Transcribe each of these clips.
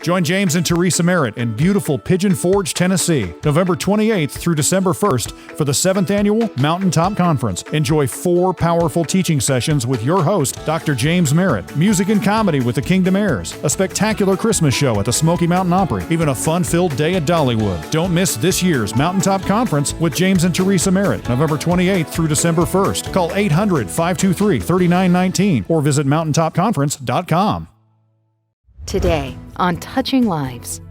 Join James and Teresa Merritt in beautiful Pigeon Forge, Tennessee, November 28th through December 1st for the 7th Annual Mountaintop Conference. Enjoy 4 powerful teaching sessions with your host, Dr. James Merritt, music and comedy with the Kingdom Heirs, a spectacular Christmas show at the Smoky Mountain Opry, even a fun-filled day at Dollywood. Don't miss this year's Mountaintop Conference with James and Teresa Merritt, November 28th through December 1st. Call 800-523-3919 or visit mountaintopconference.com. Today on Touching Lives.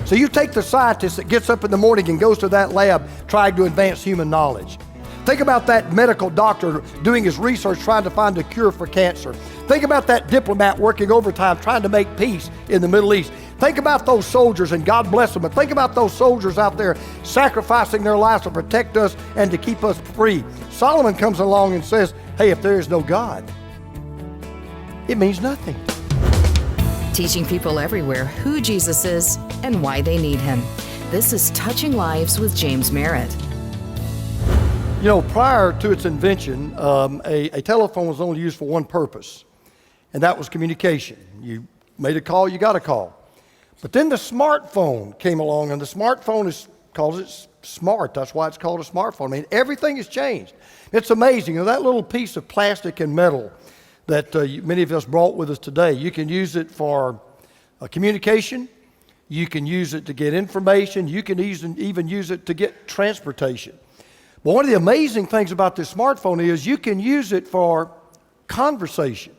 So you take the scientist that gets up in the morning and goes to that lab trying to advance human knowledge. Think about that medical doctor doing his research trying to find a cure for cancer. Think about that diplomat working overtime trying to make peace in the Middle East. Think about those soldiers, and God bless them, but think about those soldiers out there sacrificing their lives to protect us and to keep us free. Solomon comes along and says, hey, if there is no God, it means nothing. Teaching people everywhere who Jesus is and why they need him. This is Touching Lives with James Merritt. You know, prior to its invention, a telephone was only used for one purpose, and that was communication. You made a call, you got a call. But then the smartphone came along, and the smartphone calls it smart. That's why it's called a smartphone. I mean, everything has changed. It's amazing. You know, that little piece of plastic and metal that many of us brought with us today, you can use it for communication. You can use it to get information. You can even use it to get transportation. But one of the amazing things about this smartphone is you can use it for conversation.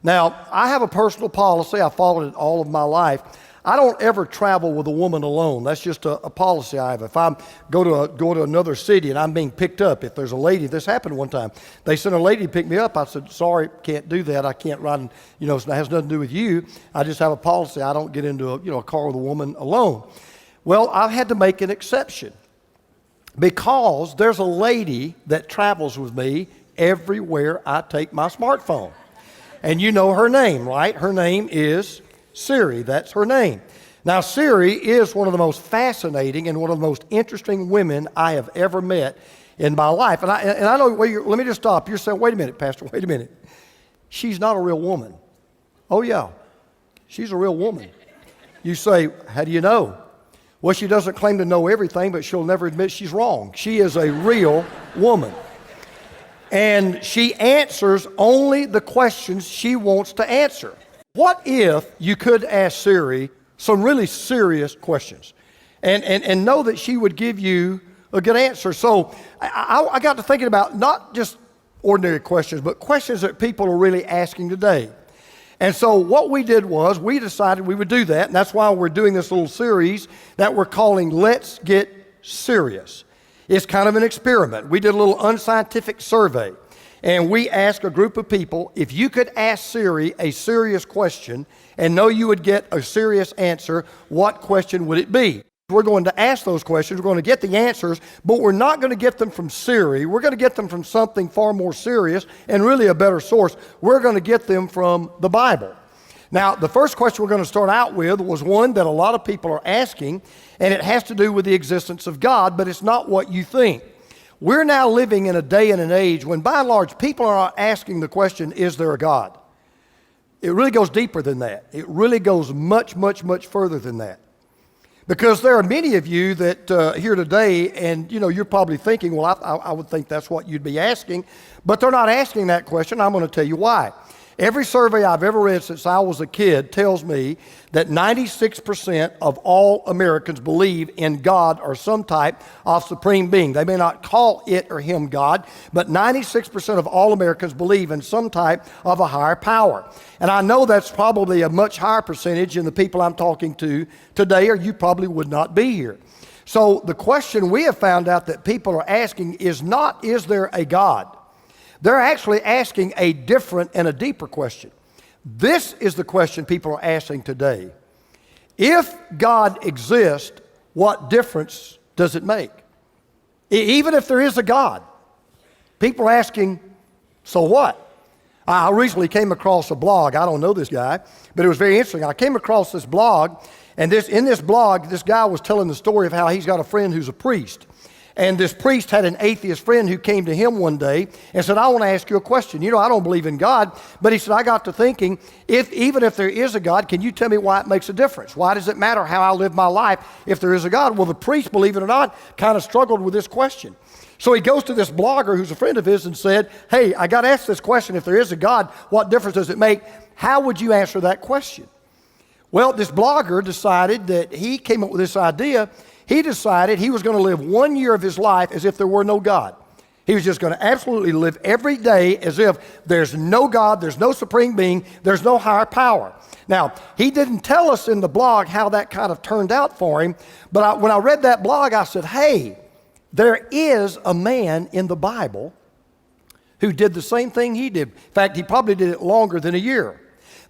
Now, I have a personal policy. I followed it all of my life. I don't ever travel with a woman alone. That's just a policy I have. If I go to another city and I'm being picked up, if there's a lady, this happened one time. They sent a lady to pick me up. I said, sorry, can't do that. I can't ride, it has nothing to do with you. I just have a policy. I don't get into a car with a woman alone. Well, I've had to make an exception because there's a lady that travels with me everywhere I take my smartphone. And you know her name, right? Her name is Siri. That's her name. Now, Siri is one of the most fascinating and one of the most interesting women I have ever met in my life. And I know, let me just stop. You're saying, wait a minute, Pastor, wait a minute. She's not a real woman. Oh, yeah, she's a real woman. You say, how do you know? Well, she doesn't claim to know everything, but she'll never admit she's wrong. She is a real woman. And she answers only the questions she wants to answer. What if you could ask Siri some really serious questions and know that she would give you a good answer? So I got to thinking about not just ordinary questions, but questions that people are really asking today. And so what we did was we decided we would do that, and that's why we're doing this little series that we're calling Let's Get Serious. It's kind of an experiment. We did a little unscientific survey. And we asked a group of people, if you could ask Siri a serious question and know you would get a serious answer, what question would it be? We're going to ask those questions, we're going to get the answers, but we're not going to get them from Siri. We're going to get them from something far more serious and really a better source. We're going to get them from the Bible. Now, the first question we're going to start out with was one that a lot of people are asking, and it has to do with the existence of God, but it's not what you think. We're now living in a day and an age when, by and large, people are not asking the question, is there a God? It really goes deeper than that. It really goes much, much, much further than that. Because there are many of you that here today, and you're probably thinking, well, I would think that's what you'd be asking, but they're not asking that question. I'm going to tell you why. Every survey I've ever read since I was a kid tells me that 96% of all Americans believe in God or some type of supreme being. They may not call it or him God, but 96% of all Americans believe in some type of a higher power. And I know that's probably a much higher percentage in the people I'm talking to today, or you probably would not be here. So the question we have found out that people are asking is not, is there a God? They're actually asking a different and a deeper question. This is the question people are asking today. If God exists, what difference does it make? Even if there is a God, people are asking, so what? I recently came across a blog. I don't know this guy, but it was very interesting. I came across this blog, and in this blog, this guy was telling the story of how he's got a friend who's a priest. And this priest had an atheist friend who came to him one day and said, I want to ask you a question. You know, I don't believe in God, but he said, I got to thinking, even if there is a God, can you tell me why it makes a difference? Why does it matter how I live my life if there is a God? Well, the priest, believe it or not, kind of struggled with this question. So he goes to this blogger who's a friend of his and said, hey, I got to ask this question. If there is a God, what difference does it make? How would you answer that question? Well, this blogger decided that he came up with this idea. He decided he was going to live 1 year of his life as if there were no God. He was just going to absolutely live every day as if there's no God, there's no supreme being, there's no higher power. Now, he didn't tell us in the blog how that kind of turned out for him, but when I read that blog, I said, hey, there is a man in the Bible who did the same thing he did. In fact, he probably did it longer than a year.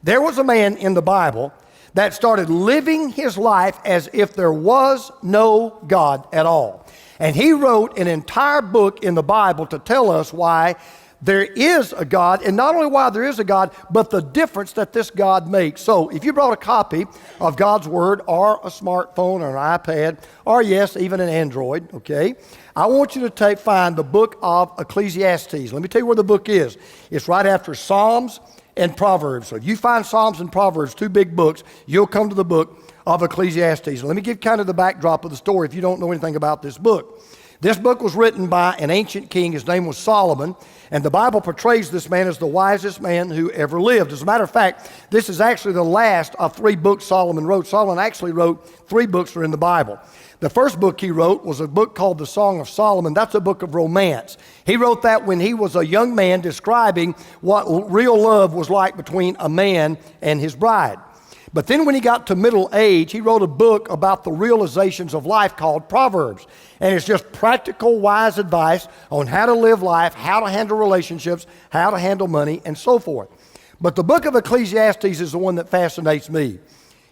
There was a man in the Bible that started living his life as if there was no God at all. And he wrote an entire book in the Bible to tell us why there is a God, and not only why there is a God, but the difference that this God makes. So if you brought a copy of God's Word or a smartphone or an iPad, or yes, even an Android, okay, I want you to find the book of Ecclesiastes. Let me tell you where the book is. It's right after Psalms and Proverbs. So if you find Psalms and Proverbs, two big books, you'll come to the book of Ecclesiastes. Let me give kind of the backdrop of the story if you don't know anything about this book. This book was written by an ancient king. His name was Solomon, and the Bible portrays this man as the wisest man who ever lived. As a matter of fact, this is actually the last of 3 books Solomon wrote. Solomon actually wrote 3 books that are in the Bible. The first book he wrote was a book called the Song of Solomon. That's a book of romance. He wrote that when he was a young man, describing what real love was like between a man and his bride. But then when he got to middle age, he wrote a book about the realizations of life called Proverbs. And it's just practical, wise advice on how to live life, how to handle relationships, how to handle money, and so forth. But the book of Ecclesiastes is the one that fascinates me.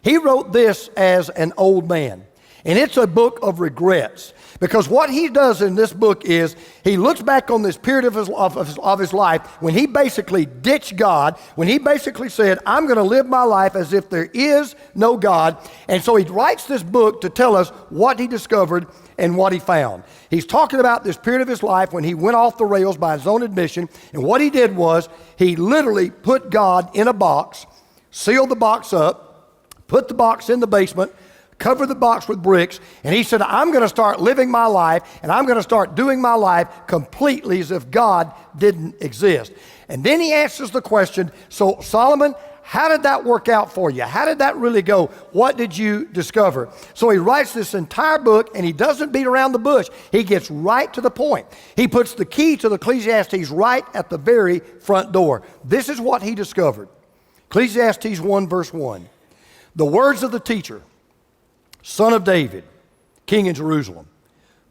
He wrote this as an old man. And it's a book of regrets, because what he does in this book is he looks back on this period of his life when he basically ditched God, when he basically said, I'm going to live my life as if there is no God. And so he writes this book to tell us what he discovered and what he found. He's talking about this period of his life when he went off the rails by his own admission. And what he did was he literally put God in a box, sealed the box up, put the box in the basement, covered the box with bricks, and he said, I'm going to start living my life, and I'm going to start doing my life completely as if God didn't exist. And then he answers the question, so Solomon, how did that work out for you? How did that really go? What did you discover? So he writes this entire book, and he doesn't beat around the bush. He gets right to the point. He puts the key to the Ecclesiastes right at the very front door. This is what he discovered. Ecclesiastes 1 verse 1. The words of the teacher, son of David, king in Jerusalem.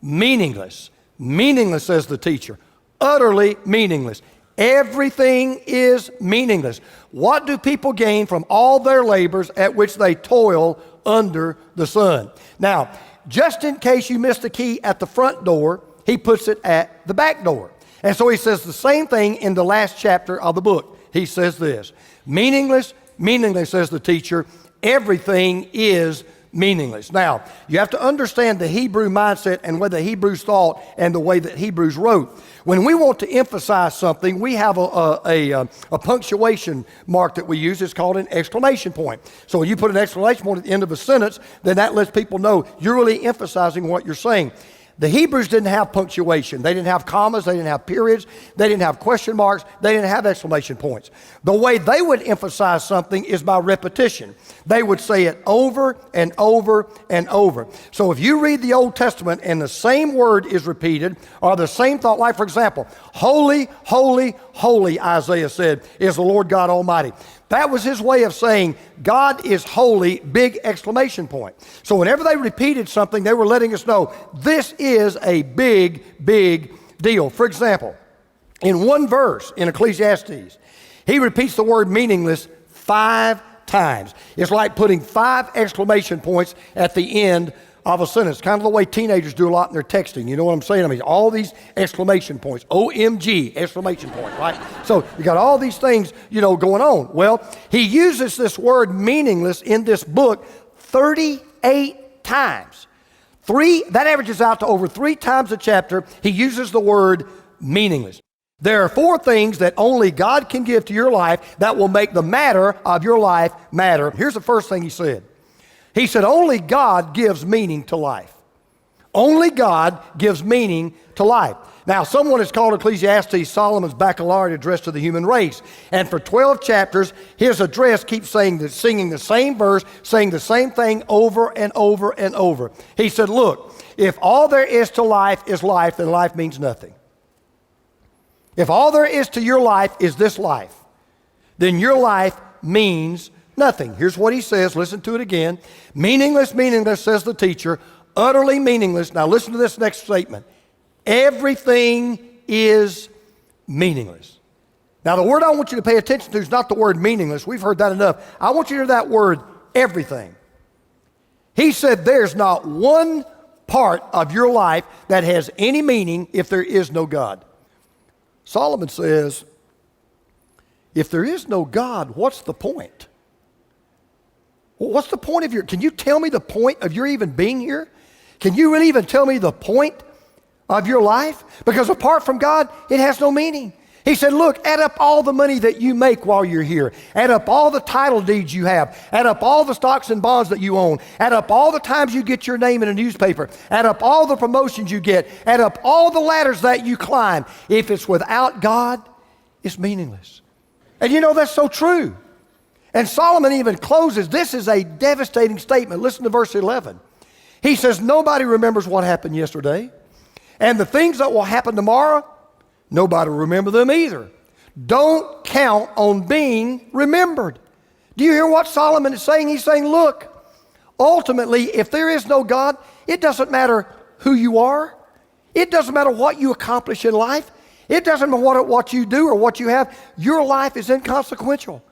Meaningless. Meaningless, says the teacher. Utterly meaningless. Everything is meaningless. What do people gain from all their labors at which they toil under the sun? Now, just in case you missed the key at the front door, he puts it at the back door. And so he says the same thing in the last chapter of the book. He says this, meaningless, meaningless, says the teacher. Everything is meaningless. Now, you have to understand the Hebrew mindset and what the Hebrews thought and the way that Hebrews wrote. When we want to emphasize something, we have a punctuation mark that we use. It's called an exclamation point. So when you put an exclamation point at the end of a sentence, then that lets people know you're really emphasizing what you're saying. The Hebrews didn't have punctuation. They didn't have commas. They didn't have periods. They didn't have question marks. They didn't have exclamation points. The way they would emphasize something is by repetition. They would say it over and over and over. So if you read the Old Testament and the same word is repeated, or the same thought, like for example, holy, holy, holy, Isaiah said, is the Lord God Almighty. That was his way of saying, God is holy, big exclamation point. So whenever they repeated something, they were letting us know, this is a big, big deal. For example, in one verse in Ecclesiastes, he repeats the word meaningless 5 times. It's like putting 5 exclamation points at the end of a sentence, kind of the way teenagers do a lot in their texting. You know what I'm saying? I mean, all these exclamation points, OMG, exclamation point, right? So you got all these things, going on. Well, he uses this word meaningless in this book 38 times. That averages out to over 3 times a chapter, he uses the word meaningless. There are 4 things that only God can give to your life that will make the matter of your life matter. Here's the first thing he said. He said, only God gives meaning to life. Only God gives meaning to life. Now, someone has called Ecclesiastes Solomon's baccalaureate address to the human race. And for 12 chapters, his address keeps singing the same verse, saying the same thing over and over and over. He said, look, if all there is to life is life, then life means nothing. If all there is to your life is this life, then your life means nothing. Here's what he says. Listen to it again. Meaningless, meaningless, says the teacher. Utterly meaningless. Now listen to this next statement. Everything is meaningless. Now the word I want you to pay attention to is not the word meaningless. We've heard that enough. I want you to hear that word, everything. He said there's not one part of your life that has any meaning if there is no God. Solomon says, if there is no God, what's the point? What's the point of can you tell me the point of your even being here? Can you really even tell me the point of your life? Because apart from God, it has no meaning. He said, look, add up all the money that you make while you're here. Add up all the title deeds you have. Add up all the stocks and bonds that you own. Add up all the times you get your name in a newspaper. Add up all the promotions you get. Add up all the ladders that you climb. If it's without God, it's meaningless. And you know, that's so true. And Solomon even closes, this is a devastating statement. Listen to verse 11. He says, nobody remembers what happened yesterday. And the things that will happen tomorrow, nobody will remember them either. Don't count on being remembered. Do you hear what Solomon is saying? He's saying, look, ultimately, if there is no God, it doesn't matter who you are. It doesn't matter what you accomplish in life. It doesn't matter what you do or what you have. Your life is inconsequential.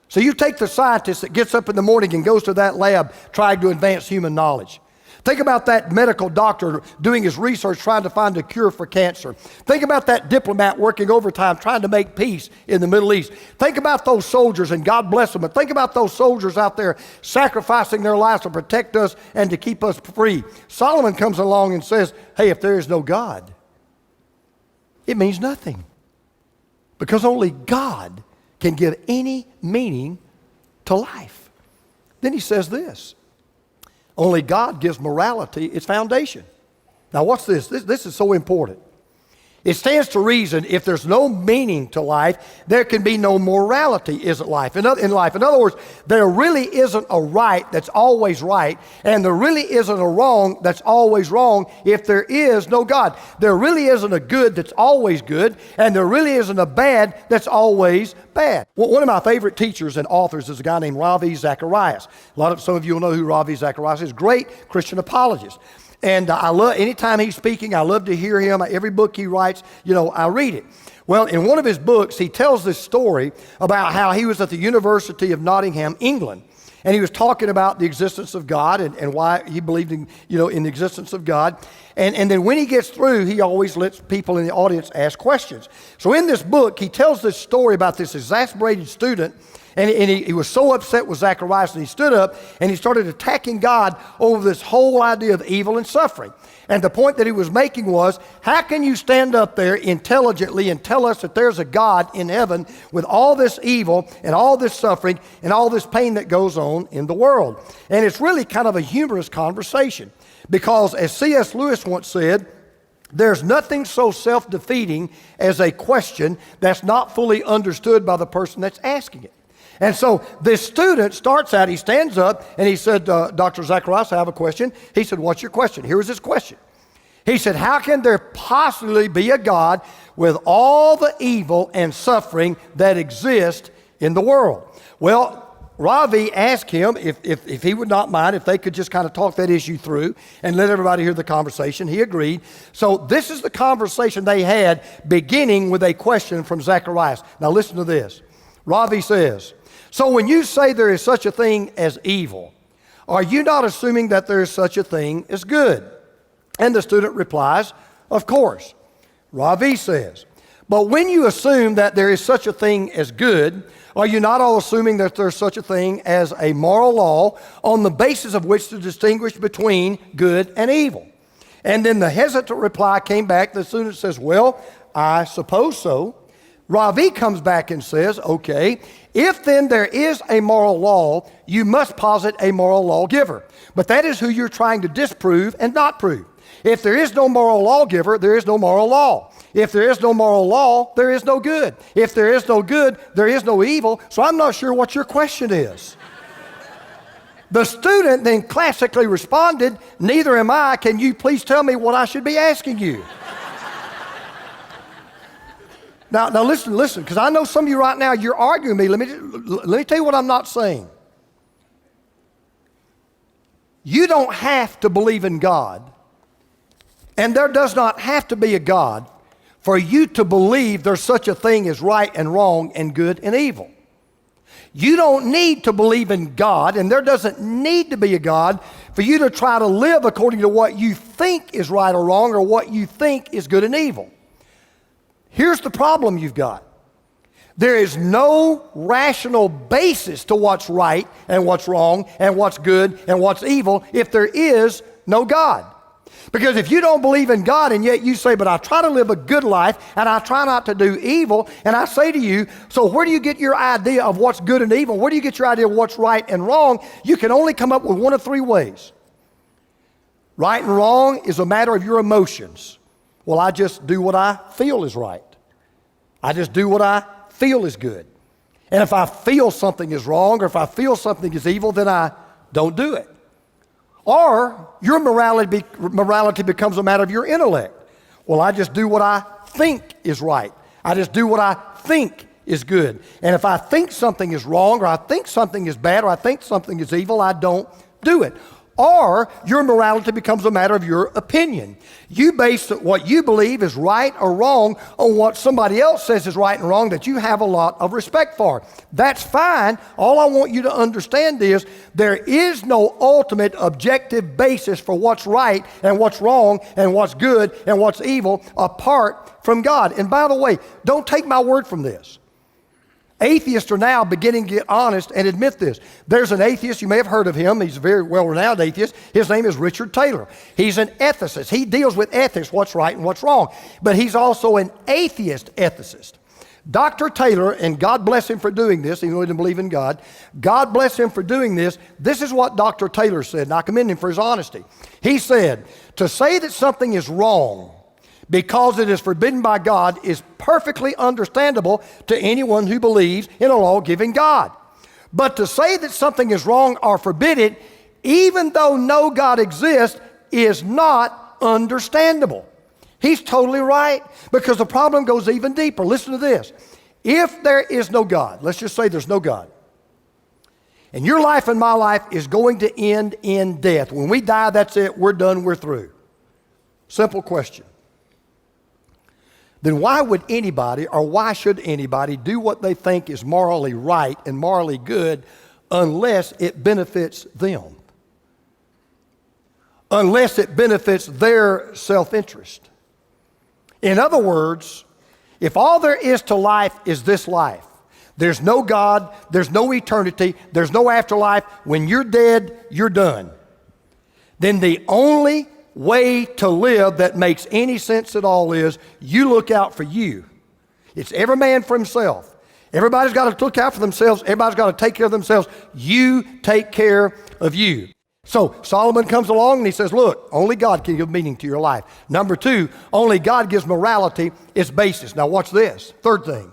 So you take the scientist that gets up in the morning and goes to that lab trying to advance human knowledge. Think about that medical doctor doing his research trying to find a cure for cancer. Think about that diplomat working overtime trying to make peace in the Middle East. Think about those soldiers, and God bless them, but think about those soldiers out there sacrificing their lives to protect us and to keep us free. Solomon comes along and says, hey, if there is no God, it means nothing. Because only God can give any meaning to life. Then he says this. Only God gives morality its foundation. Now watch this. This is so important. It stands to reason if there's no meaning to life, there can be no morality in life. In other words, there really isn't a right that's always right, and there really isn't a wrong that's always wrong if there is no God. There really isn't a good that's always good, and there really isn't a bad that's always bad. Well, one of my favorite teachers and authors is a guy named Ravi Zacharias. Some of you will know who Ravi Zacharias is. Great Christian apologist. And I love, anytime he's speaking, I love to hear him. Every book he writes, I read it. Well, in one of his books, he tells this story about how he was at the University of Nottingham, England. And he was talking about the existence of God and why he believed in the existence of God. And then when he gets through, he always lets people in the audience ask questions. So in this book, he tells this story about this exasperated student. And he was so upset with Zacharias, and he stood up and he started attacking God over this whole idea of evil and suffering. And the point that he was making was, how can you stand up there intelligently and tell us that there's a God in heaven with all this evil and all this suffering and all this pain that goes on in the world? And it's really kind of a humorous conversation because, as C.S. Lewis once said, there's nothing so self-defeating as a question that's not fully understood by the person that's asking it. And so this student starts out, he stands up, and he said, Dr. Zacharias, I have a question. He said, what's your question? Here is his question. He said, how can there possibly be a God with all the evil and suffering that exist in the world? Well, Ravi asked him if he would not mind if they could just kind of talk that issue through and let everybody hear the conversation. He agreed. So this is the conversation they had, beginning with a question from Zacharias. Now listen to this. Ravi says, so when you say there is such a thing as evil, are you not assuming that there is such a thing as good? And the student replies, of course. Ravi says, but when you assume that there is such a thing as good, Are you not all assuming that there's such a thing as a moral law on the basis of which to distinguish between good and evil? And then the hesitant reply came back. The student says, well, I suppose so. Ravi comes back and says, okay, if then there is a moral law, you must posit a moral lawgiver. But that is who you're trying to disprove and not prove. If there is no moral lawgiver, there is no moral law. If there is no moral law, there is no good. If there is no good, there is no evil. So I'm not sure what your question is. The student then classically responded, neither am I. Can you please tell me what I should be asking you? Now listen, because I know some of you right now, you're arguing with me. Let me tell you what I'm not saying. You don't have to believe in God, and there does not have to be a God for you to believe there's such a thing as right and wrong and good and evil. You don't need to believe in God, and there doesn't need to be a God for you to try to live according to what you think is right or wrong or what you think is good and evil. Here's the problem you've got. There is no rational basis to what's right and what's wrong and what's good and what's evil if there is no God. Because if you don't believe in God and yet you say, but I try to live a good life and I try not to do evil, and I say to you, so where do you get your idea of what's good and evil? Where do you get your idea of what's right and wrong? You can only come up with one of three ways. Right and wrong is a matter of your emotions. Well, I just do what I feel is right. I just do what I feel is good. And if I feel something is wrong or if I feel something is evil, then I don't do it. Or your morality becomes a matter of your intellect. Well, I just do what I think is right. I just do what I think is good. And if I think something is wrong or I think something is bad or I think something is evil, I don't do it. Or your morality becomes a matter of your opinion. You base what you believe is right or wrong on what somebody else says is right and wrong that you have a lot of respect for. That's fine. All I want you to understand is there is no ultimate objective basis for what's right and what's wrong and what's good and what's evil apart from God. And by the way, don't take my word from this. Atheists are now beginning to get honest and admit this. There's an atheist, you may have heard of him. He's a very well-renowned atheist. His name is Richard Taylor. He's an ethicist. He deals with ethics, what's right and what's wrong. But he's also an atheist ethicist. Dr. Taylor, and God bless him for doing this, even though he didn't believe in God, God bless him for doing this. This is what Dr. Taylor said, and I commend him for his honesty. He said, to say that something is wrong because it is forbidden by God is perfectly understandable to anyone who believes in a law-giving God. But to say that something is wrong or forbidden, even though no God exists, is not understandable. He's totally right, because the problem goes even deeper. Listen to this. If there is no God, let's just say there's no God, and your life and my life is going to end in death. When we die, that's it. We're done. We're through. Simple question. Then why would anybody, or why should anybody, do what they think is morally right and morally good unless it benefits them? Unless it benefits their self-interest. In other words, if all there is to life is this life, there's no God, there's no eternity, there's no afterlife, when you're dead, you're done, then the only way to live that makes any sense at all is you look out for you. It's every man for himself. Everybody's got to look out for themselves. Everybody's got to take care of themselves. You take care of you. So Solomon comes along and he says, look, only God can give meaning to your life. Number two, only God gives morality its basis. Now watch this. Third thing.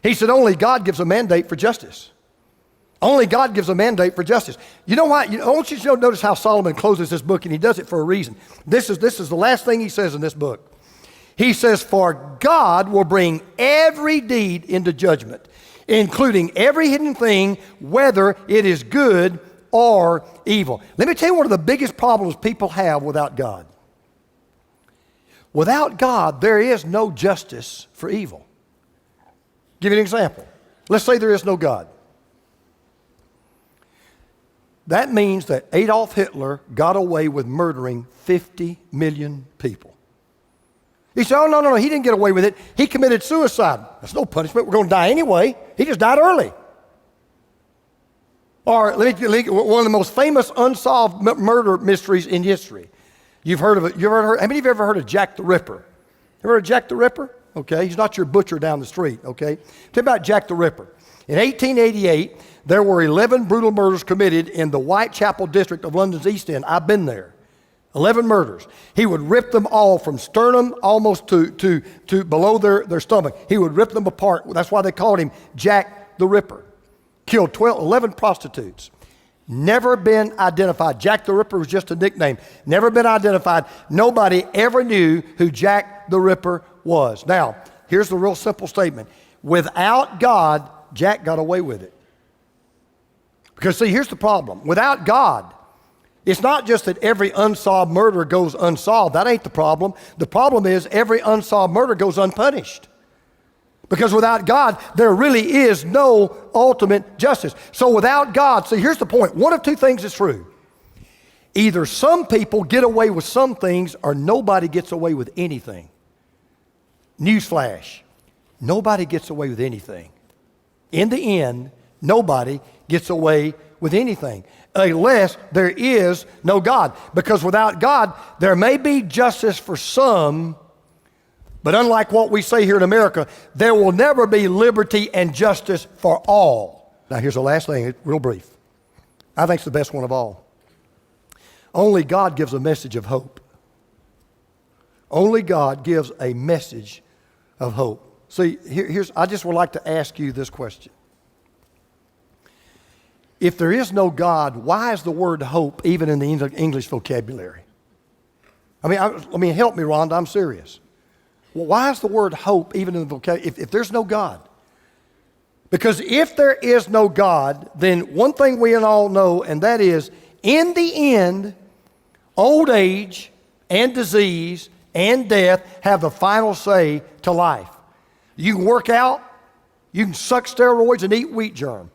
He said only God gives a mandate for justice. Only God gives a mandate for justice. You know why? I want you to notice how Solomon closes this book, and he does it for a reason. This is the last thing he says in this book. He says, for God will bring every deed into judgment, including every hidden thing, whether it is good or evil. Let me tell you one of the biggest problems people have without God. Without God, there is no justice for evil. Give you an example. Let's say there is no God. That means that Adolf Hitler got away with murdering 50 million people. He said, oh, no, he didn't get away with it. He committed suicide. That's no punishment. We're going to die anyway. He just died early. Or one of the most famous unsolved murder mysteries in history. You've heard of it. How many of you ever heard of Jack the Ripper? Ever heard of Jack the Ripper? Okay, he's not your butcher down the street, okay? Tell me about Jack the Ripper. In 1888, there were 11 brutal murders committed in the Whitechapel district of London's East End. I've been there. 11 murders. He would rip them all from sternum almost to below their stomach. He would rip them apart. That's why they called him Jack the Ripper. Killed 11 prostitutes. Never been identified. Jack the Ripper was just a nickname. Never been identified. Nobody ever knew who Jack the Ripper was. Now, here's the real simple statement. Without God, Jack got away with it. Because see, here's the problem. Without God, it's not just that every unsolved murder goes unsolved. That ain't the problem. The problem is every unsolved murder goes unpunished. Because without God, there really is no ultimate justice. So without God, see, here's the point. One of two things is true. Either some people get away with some things or nobody gets away with anything. Newsflash. Nobody gets away with anything. In the end, nobody gets away with anything unless there is no God. Because without God, there may be justice for some, but unlike what we say here in America, there will never be liberty and justice for all. Now here's the last thing, real brief. I think it's the best one of all. Only God gives a message of hope. Only God gives a message of hope. See, I just would like to ask you this question. If there is no God, why is the word hope even in the English vocabulary? I mean, help me, Rhonda, I'm serious. Well, why is the word hope even in the vocabulary if there's no God? Because if there is no God, then one thing we all know, and that is, in the end, old age and disease and death have the final say to life. You can work out, you can suck steroids and eat wheat germ.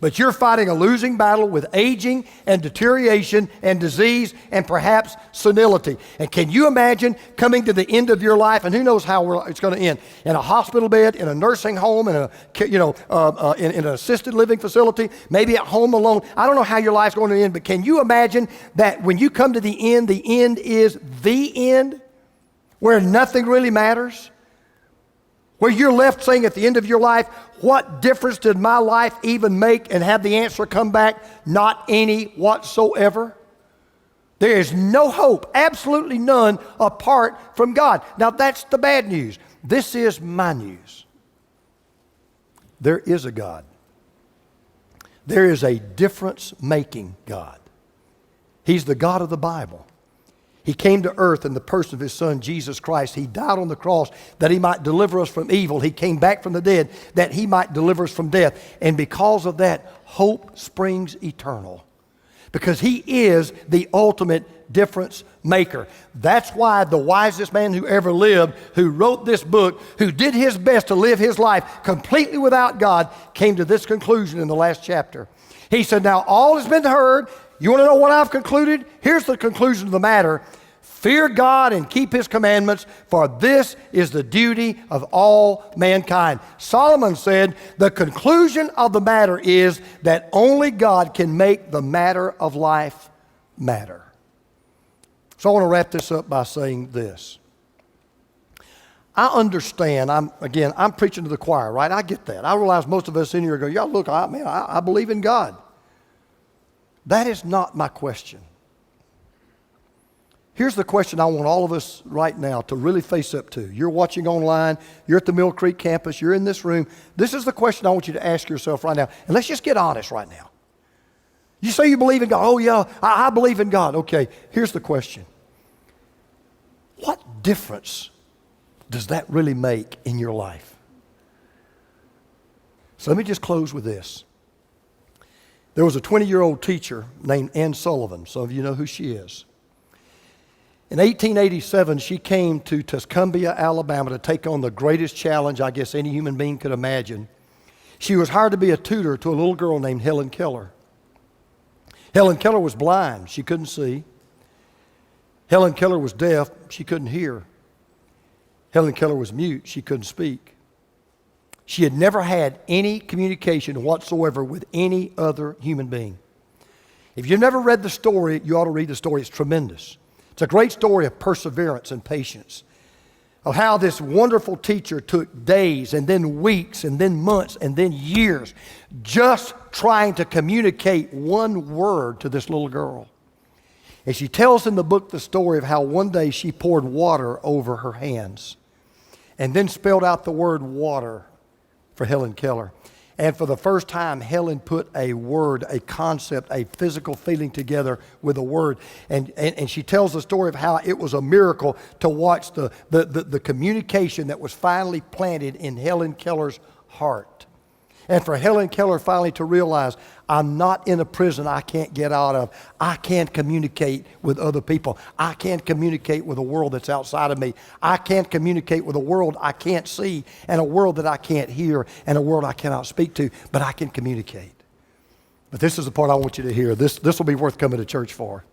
But you're fighting a losing battle with aging and deterioration and disease and perhaps senility. And can you imagine coming to the end of your life, and who knows how it's going to end, in a hospital bed, in a nursing home, in an assisted living facility, maybe at home alone. I don't know how your life's going to end, but can you imagine that when you come to the end is the end, where nothing really matters? Where you're left saying at the end of your life, what difference did my life even make? And have the answer come back, not any whatsoever. There is no hope, absolutely none, apart from God. Now that's the bad news. This is my news. There is a God. There is a difference-making God. He's the God of the Bible. He came to earth in the person of His Son, Jesus Christ. He died on the cross that He might deliver us from evil. He came back from the dead that He might deliver us from death. And because of that, hope springs eternal. Because He is the ultimate difference maker. That's why the wisest man who ever lived, who wrote this book, who did his best to live his life completely without God, came to this conclusion in the last chapter. He said, now all has been heard. You want to know what I've concluded? Here's the conclusion of the matter. Fear God and keep His commandments, for this is the duty of all mankind. Solomon said, the conclusion of the matter is that only God can make the matter of life matter. So I want to wrap this up by saying this. I understand, I'm preaching to the choir, right? I get that. I realize most of us in here go, yeah, look, I believe in God. That is not my question. Here's the question I want all of us right now to really face up to. You're watching online, you're at the Mill Creek campus, you're in this room. This is the question I want you to ask yourself right now. And let's just get honest right now. You say you believe in God. Oh yeah, I believe in God. Okay, here's the question. What difference does that really make in your life? So let me just close with this. There was a 20-year-old teacher named Ann Sullivan. Some of you know who she is. In 1887, she came to Tuscumbia, Alabama to take on the greatest challenge I guess any human being could imagine. She was hired to be a tutor to a little girl named Helen Keller. Helen Keller was blind. She couldn't see. Helen Keller was deaf. She couldn't hear. Helen Keller was mute. She couldn't speak. She had never had any communication whatsoever with any other human being. If you've never read the story, you ought to read the story. It's tremendous. It's a great story of perseverance and patience, of how this wonderful teacher took days and then weeks and then months and then years just trying to communicate one word to this little girl. And she tells in the book the story of how one day she poured water over her hands and then spelled out the word water for Helen Keller. And for the first time, Helen put a word, a concept, a physical feeling together with a word. And she tells the story of how it was a miracle to watch the communication that was finally planted in Helen Keller's heart. And for Helen Keller finally to realize, I'm not in a prison I can't get out of. I can't communicate with other people. I can't communicate with a world that's outside of me. I can't communicate with a world I can't see and a world that I can't hear and a world I cannot speak to, but I can communicate. But this is the part I want you to hear. This will be worth coming to church for.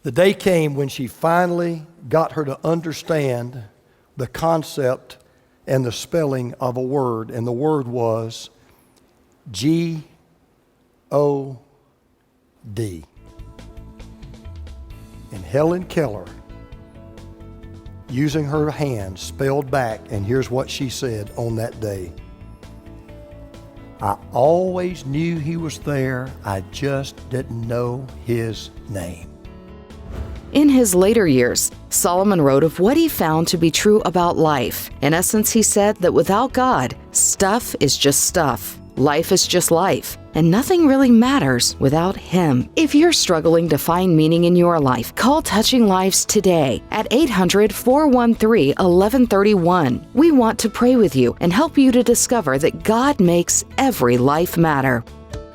The day came when she finally got her to understand the concept and the spelling of a word, and the word was G-O-D. And Helen Keller, using her hands, spelled back, and here's what she said on that day. I always knew he was there, I just didn't know his name. In his later years, Solomon wrote of what he found to be true about life. In essence, he said that without God, stuff is just stuff. Life is just life, and nothing really matters without Him. If you're struggling to find meaning in your life, call Touching Lives today at 800-413-1131. We want to pray with you and help you to discover that God makes every life matter.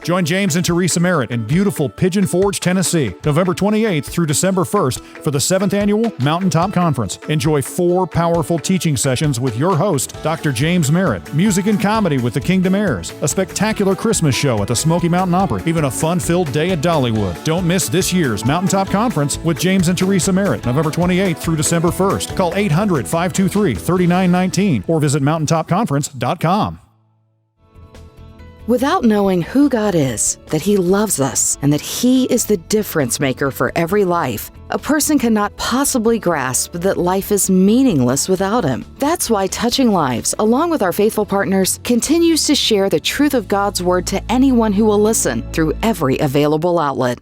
Join James and Teresa Merritt in beautiful Pigeon Forge, Tennessee, November 28th through December 1st for the 7th Annual Mountaintop Conference. Enjoy 4 powerful teaching sessions with your host, Dr. James Merritt, music and comedy with the Kingdom Heirs, a spectacular Christmas show at the Smoky Mountain Opry, even a fun-filled day at Dollywood. Don't miss this year's Mountaintop Conference with James and Teresa Merritt, November 28th through December 1st. Call 800-523-3919 or visit mountaintopconference.com. Without knowing who God is, that He loves us, and that He is the difference maker for every life, a person cannot possibly grasp that life is meaningless without Him. That's why Touching Lives, along with our faithful partners, continues to share the truth of God's Word to anyone who will listen through every available outlet.